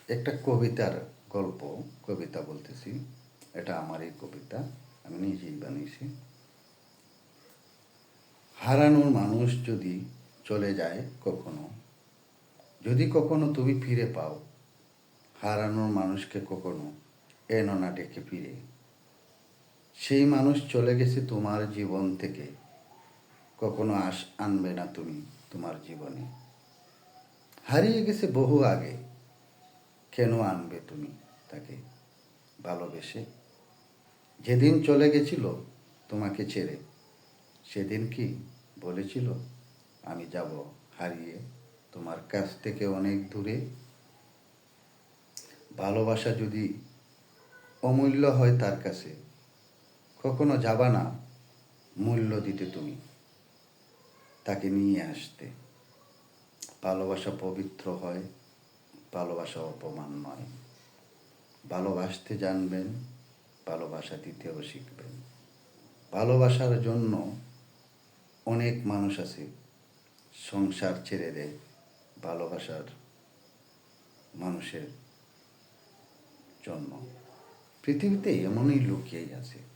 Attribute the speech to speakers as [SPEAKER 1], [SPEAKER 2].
[SPEAKER 1] একটা কবিতার গল্প, কবিতা বলতেছি। এটা আমারই কবিতা, আমি নিজেই বানিয়েছি। হারানোর মানুষ যদি চলে যায় কখনো, যদি কখনো তুমি ফিরে পাও, হারানোর মানুষকে কখনো এনো না ডেকে ফিরে। সেই মানুষ চলে গেছে তোমার জীবন থেকে, কখনো আনবে না তুমি তোমার জীবনে। হারিয়ে গেছে বহু আগে, কেন আনবে তুমি তাকে ভালোবেসে? যেদিন চলে গেছিল তোমাকে ছেড়ে, সেদিন কি বলেছিল আমি যাব হারিয়ে তোমার কাছ থেকে অনেক দূরে? ভালোবাসা যদি অমূল্য হয় তার কাছে, কখনো যাবা না মূল্য দিতে তুমি তাকে নিয়ে আসতে। ভালোবাসা পবিত্র হয়, ভালোবাসা অপমান নয়। ভালোবাসতে জানবেন, ভালোবাসা দিতেও শিখবেন। ভালোবাসার জন্য অনেক মানুষ আছে সংসার ছেড়ে দেয় ভালোবাসার মানুষের জন্য। পৃথিবীতে এমনই লুকিয়েই আছে।